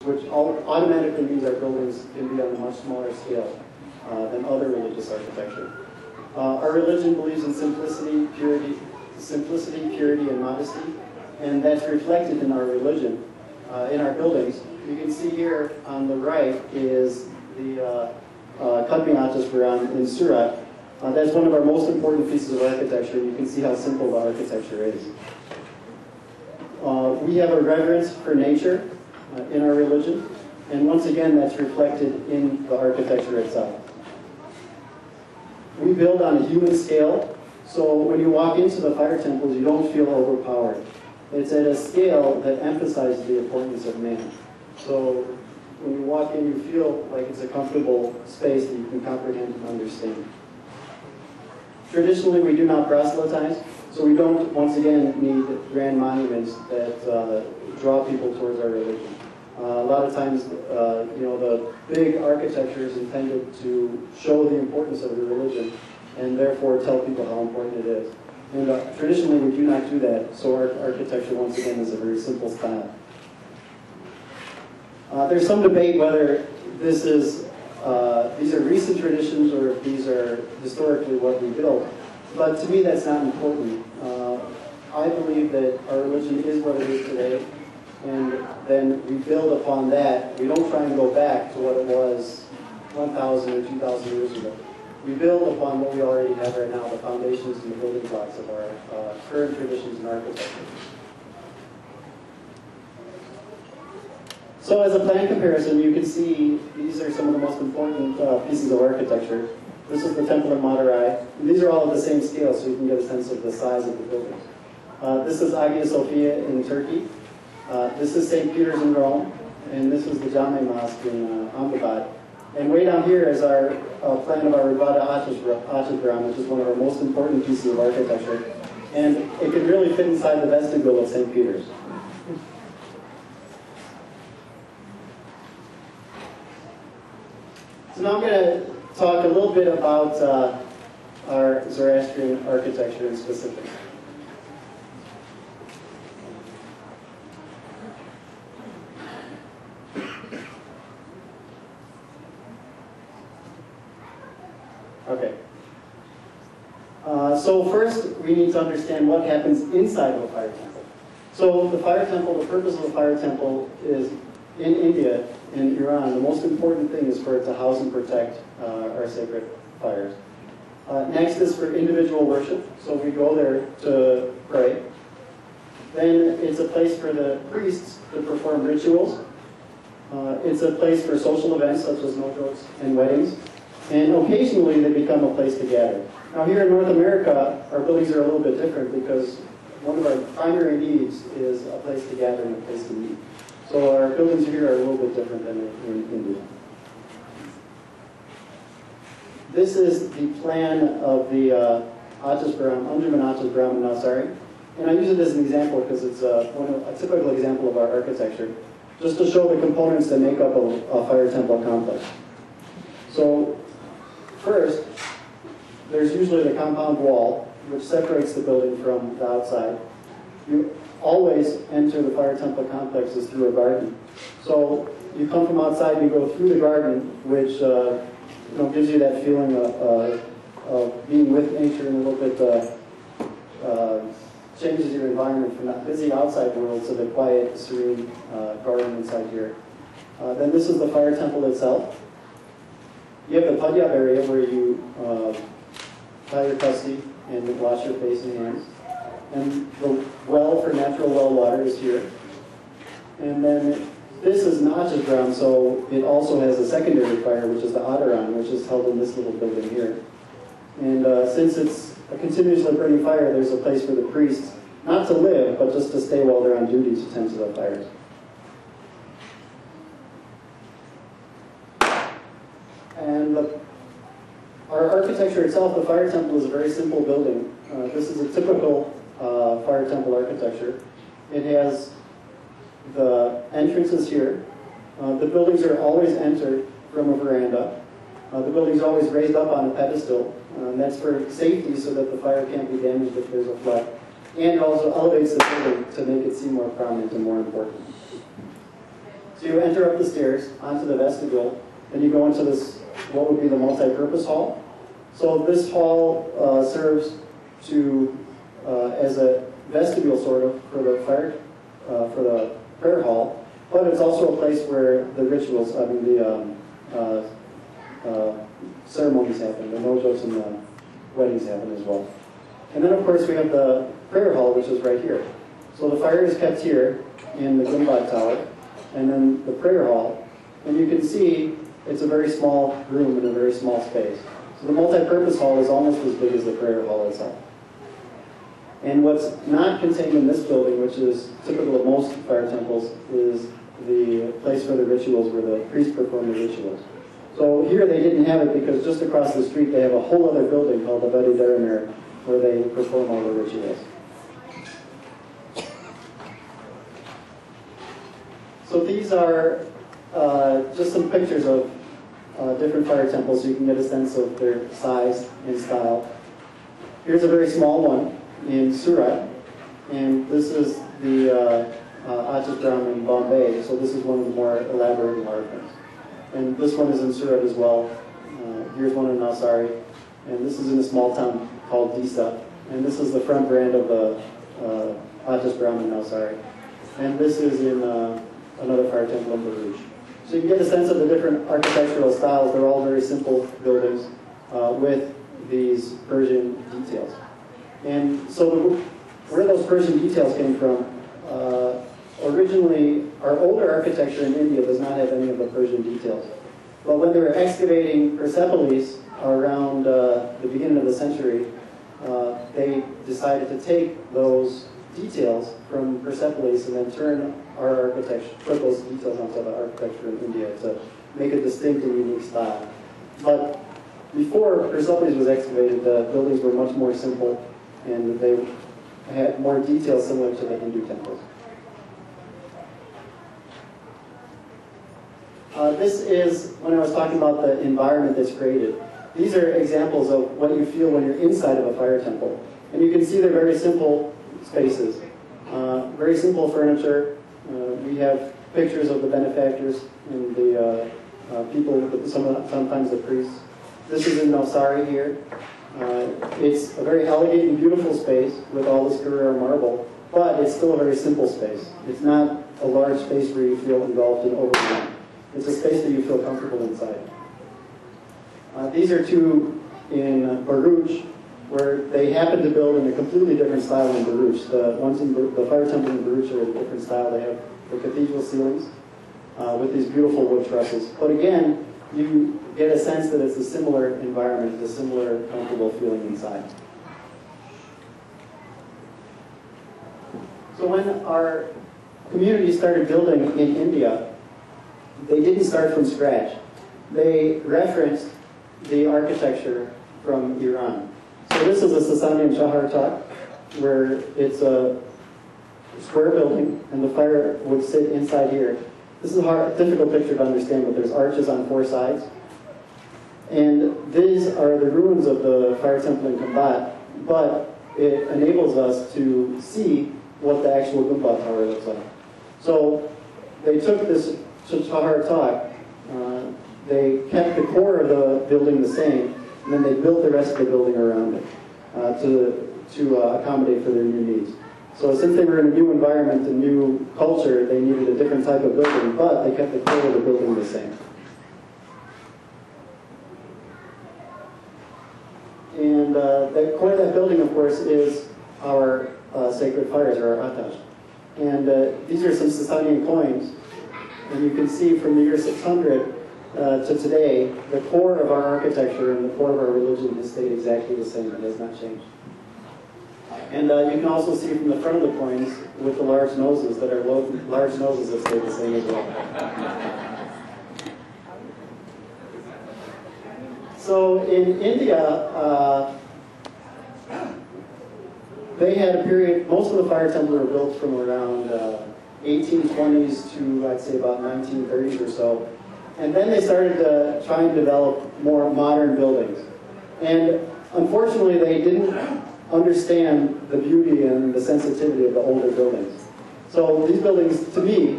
which automatically means our buildings can be on a much smaller scale than other religious architecture. Our religion believes in simplicity, purity, and modesty, and that's reflected in our religion, in our buildings. You can see here on the right is the zacuce2 in Surat. That's one of our most important pieces of architecture. You can see how simple the architecture is. We have a reverence for nature in our religion, and once again that's reflected in the architecture itself. We build on a human scale, so when you walk into the fire temples you don't feel overpowered. It's at a scale that emphasizes the importance of man. So when you walk in you feel like it's a comfortable space that you can comprehend and understand. Traditionally we do not proselytize, so we don't, once again, need grand monuments that draw people towards our religion. A lot of times, the big architecture is intended to show the importance of the religion and therefore tell people how important it is. And traditionally, we do not do that, so our architecture, once again, is a very simple style. There's some debate whether these are recent traditions or if these are historically what we built. But to me, that's not important. I believe that our religion is what it is today, and then we build upon that. We don't try and go back to what it was 1,000 or 2,000 years ago. We build upon what we already have right now, the foundations and the building blocks of our current traditions in architecture. So as a plan comparison, you can see these are some of the most important pieces of architecture. This is the Temple of Madurai. These are all at the same scale, so you can get a sense of the size of the buildings. This is Hagia Sophia in Turkey. This is St. Peter's in Rome. And this is the Jame Mosque in Ahmedabad. And way down here is our plan of our Rivada Achagram, which is one of our most important pieces of architecture. And it could really fit inside the vestibule of St. Peter's. So now I'm going to talk a little bit about our Zoroastrian architecture in specific. Okay. So first, we need to understand what happens inside of a fire temple. So the fire temple, the purpose of the fire temple is, in India, in Iran, the most important thing is for it to house and protect our sacred fires. Next is for individual worship, so we go there to pray. Then it's a place for the priests to perform rituals. It's a place for social events such as nojos and weddings. And occasionally they become a place to gather. Now here in North America, our buildings are a little bit different because one of our primary needs is a place to gather and a place to meet. So our buildings here are a little bit different than in India. This is the plan of the Achaspram, Anjuman Achaspram in Navsari. And I use it as an example because it's a typical example of our architecture, just to show the components that make up a fire temple complex. So first, there's usually the compound wall, which separates the building from the outside. You always enter the fire temple complexes through a garden. So you come from outside, you go through the garden, which gives you that feeling of being with nature and a little bit changes your environment from that busy outside world to the quiet, serene garden inside here. Then this is the fire temple itself. You have the padyab area where you tie your kasi and wash your face and hands. And the well for natural well water is here. And then this is an Achaspram, so it also has a secondary fire, which is the Adaran, which is held in this little building here. And since it's a continuously burning fire, there's a place for the priests, not to live, but just to stay while they're on duty to tend to the fires. And our architecture itself, the fire temple, is a very simple building. This is a typical fire temple architecture. It has the entrances here. The buildings are always entered from a veranda. The building's always raised up on a pedestal. And that's for safety so that the fire can't be damaged if there's a flood. And also elevates the building to make it seem more prominent and more important. So you enter up the stairs onto the vestibule, and you go into this, what would be the multi-purpose hall. So this hall serves to as a vestibule sort of for the prayer hall, but it's also a place where the rituals, I mean the ceremonies happen, the nojos and the weddings happen as well. And then of course we have the prayer hall, which is right here. So the fire is kept here in the Gumbad Tower, and then the prayer hall. And you can see it's a very small room in a very small space. So the multi-purpose hall is almost as big as the prayer hall itself. And what's not contained in this building, which is typical of most fire temples, is the place for the rituals where the priests perform the rituals. So here they didn't have it because just across the street they have a whole other building called the Bedi Daramir where they perform all the rituals. So these are just some pictures of different fire temples so you can get a sense of their size and style. Here's a very small one in Surat, and this is the Atisgram in Bombay, so this is one of the more elaborate enlargements. And this one is in Surat as well. Here's one in Navsari, and this is in a small town called Disa, and this is the front brand of the Atisgram in Navsari. And this is in another fire temple in Baruch. So you can get a sense of the different architectural styles. They're all very simple buildings with these Persian details. And so where those Persian details came from, originally our older architecture in India does not have any of the Persian details. But when they were excavating Persepolis around the beginning of the century, they decided to take those details from Persepolis and then turn our architecture, put those details onto the architecture in India to make a distinct and unique style. But before Persepolis was excavated, the buildings were much more simple and they had more details similar to the Hindu temples. This is when I was talking about the environment that's created. These are examples of what you feel when you're inside of a fire temple. And you can see they're very simple spaces. Very simple furniture. We have pictures of the benefactors and the people, sometimes the priests. This is in Navsari here. It's a very elegant and beautiful space with all this Carrara marble, but it's still a very simple space. It's not a large space where you feel engulfed and overwhelmed. It's a space that you feel comfortable inside. These are two in Baruch, where they happen to build in a completely different style than Baruch. The ones in the fire temple in Baruch are a different style. They have the cathedral ceilings with these beautiful wood trusses. But again, you get a sense that it's a similar environment, a similar comfortable feeling inside. So when our community started building in India, they didn't start from scratch. They referenced the architecture from Iran. So this is a Sasanian Chahar Talk, where it's a square building, and the fire would sit inside here. This is a difficult picture to understand, but there's arches on four sides. And these are the ruins of the fire temple in Gumbad, but it enables us to see what the actual Gumbad tower looks like. So they took this Chahar Talk, they kept the core of the building the same, and then they built the rest of the building around it to accommodate for their new needs. So since they were in a new environment, a new culture, they needed a different type of building, but they kept the core of the building the same. And the core of that building, of course, is our sacred fires, or our atash. And these are some Sasanian coins, and you can see from the year 600 to today, the core of our architecture and the core of our religion has stayed exactly the same. It has not changed. And you can also see from the front of the coins with the large noses that are large noses that stay the same as well. So in India, they had a period, most of the fire temples were built from around 1820s to, I'd say, about 1930s or so. And then they started to try and develop more modern buildings. And unfortunately, they didn't understand the beauty and the sensitivity of the older buildings. So these buildings, to me,